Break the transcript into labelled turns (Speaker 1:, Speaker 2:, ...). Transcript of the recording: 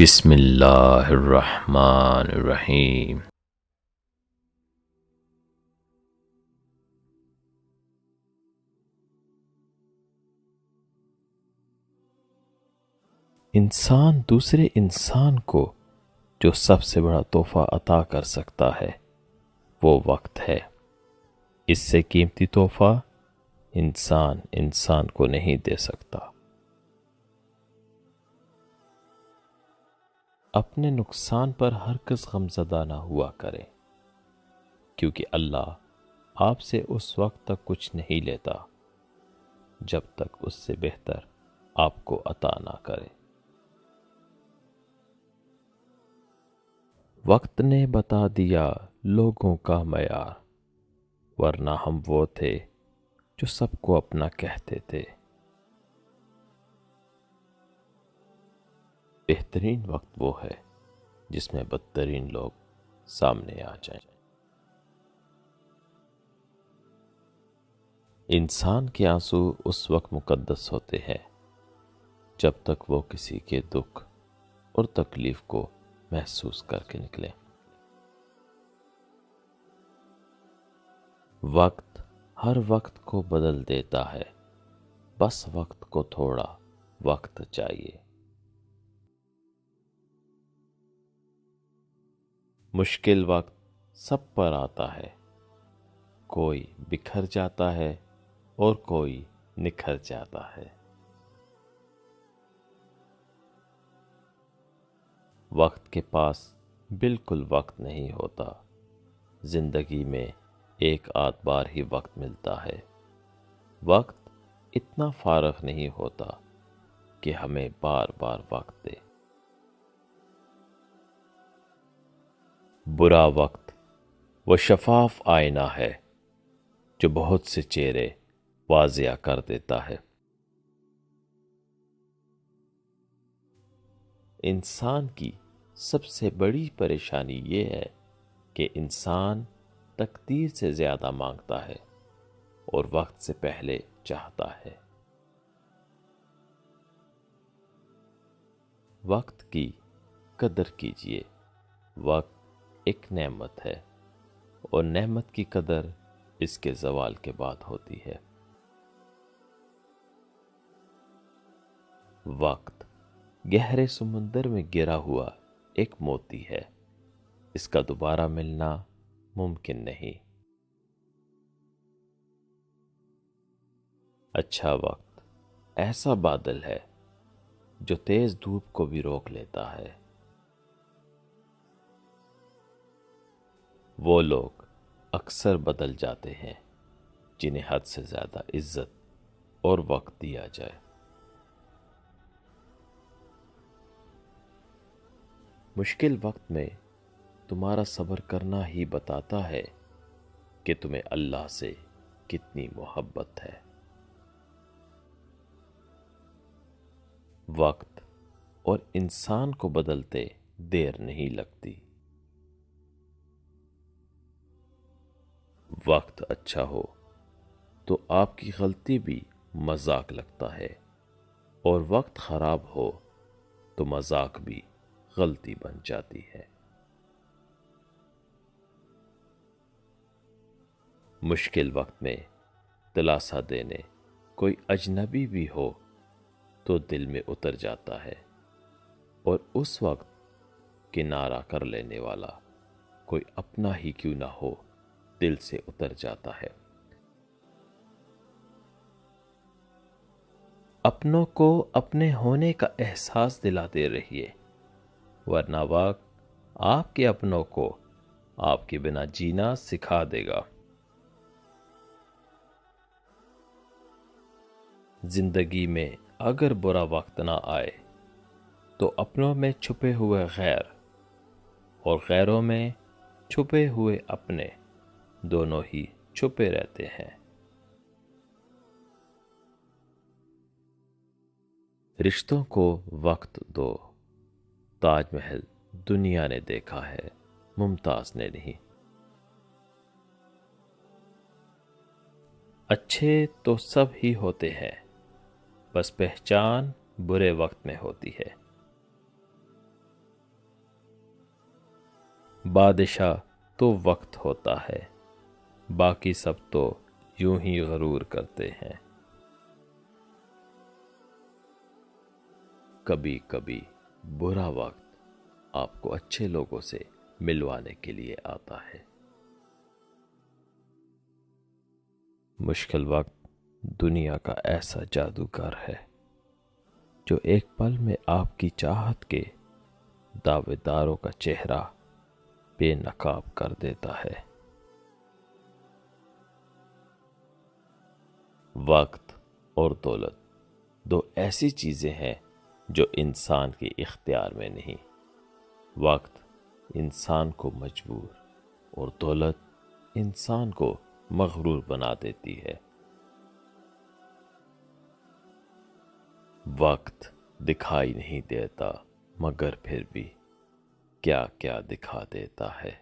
Speaker 1: بسم اللہ الرحمن الرحیم۔ انسان دوسرے انسان کو جو سب سے بڑا تحفہ عطا کر سکتا ہے وہ وقت ہے۔ اس سے قیمتی تحفہ انسان کو نہیں دے سکتا۔ اپنے نقصان پر ہرگز غمزدہ نہ ہوا کریں، کیونکہ اللہ آپ سے اس وقت تک کچھ نہیں لیتا جب تک اس سے بہتر آپ کو عطا نہ کرے۔ وقت نے بتا دیا لوگوں کا معیار، ورنہ ہم وہ تھے جو سب کو اپنا کہتے تھے۔ بہترین وقت وہ ہے جس میں بدترین لوگ سامنے آ جائیں۔ انسان کے آنسو اس وقت مقدس ہوتے ہیں جب تک وہ کسی کے دکھ اور تکلیف کو محسوس کر کے نکلے۔ وقت ہر وقت کو بدل دیتا ہے، بس وقت کو تھوڑا وقت چاہیے۔ مشکل وقت سب پر آتا ہے، کوئی بکھر جاتا ہے اور کوئی نکھر جاتا ہے۔ وقت کے پاس بالکل وقت نہیں ہوتا، زندگی میں ایک آدھ بار ہی وقت ملتا ہے۔ وقت اتنا فارغ نہیں ہوتا کہ ہمیں بار بار وقت دے۔ برا وقت وہ شفاف آئینہ ہے جو بہت سے چہرے واضح کر دیتا ہے۔ انسان کی سب سے بڑی پریشانی یہ ہے کہ انسان تقدیر سے زیادہ مانگتا ہے اور وقت سے پہلے چاہتا ہے۔ وقت کی قدر کیجیے، وقت ایک نعمت ہے اور نعمت کی قدر اس کے زوال کے بعد ہوتی ہے۔ وقت گہرے سمندر میں گرا ہوا ایک موتی ہے، اس کا دوبارہ ملنا ممکن نہیں۔ اچھا وقت ایسا بادل ہے جو تیز دھوپ کو بھی روک لیتا ہے۔ وہ لوگ اکثر بدل جاتے ہیں جنہیں حد سے زیادہ عزت اور وقت دیا جائے۔ مشکل وقت میں تمہارا صبر کرنا ہی بتاتا ہے کہ تمہیں اللہ سے کتنی محبت ہے۔ وقت اور انسان کو بدلتے دیر نہیں لگتی۔ وقت اچھا ہو تو آپ کی غلطی بھی مذاق لگتا ہے، اور وقت خراب ہو تو مذاق بھی غلطی بن جاتی ہے۔ مشکل وقت میں دلاسا دینے کوئی اجنبی بھی ہو تو دل میں اتر جاتا ہے، اور اس وقت کنارہ کر لینے والا کوئی اپنا ہی کیوں نہ ہو دل سے اتر جاتا ہے۔ اپنوں کو اپنے ہونے کا احساس دلاتے رہیے، ورنہ وقت آپ کے اپنوں کو آپ کے بنا جینا سکھا دے گا۔ زندگی میں اگر برا وقت نہ آئے تو اپنوں میں چھپے ہوئے غیر اور غیروں میں چھپے ہوئے اپنے دونوں ہی چھپے رہتے ہیں۔ رشتوں کو وقت دو، تاج محل دنیا نے دیکھا ہے، ممتاز نے نہیں۔ اچھے تو سب ہی ہوتے ہیں، بس پہچان برے وقت میں ہوتی ہے۔ بادشاہ تو وقت ہوتا ہے، باقی سب تو یوں ہی غرور کرتے ہیں۔ کبھی کبھی برا وقت آپ کو اچھے لوگوں سے ملوانے کے لیے آتا ہے۔ مشکل وقت دنیا کا ایسا جادوگر ہے جو ایک پل میں آپ کی چاہت کے دعوے داروں کا چہرہ بے نقاب کر دیتا ہے۔ وقت اور دولت دو ایسی چیزیں ہیں جو انسان کے اختیار میں نہیں۔ وقت انسان کو مجبور اور دولت انسان کو مغرور بنا دیتی ہے۔ وقت دکھائی نہیں دیتا مگر پھر بھی کیا کیا دکھا دیتا ہے۔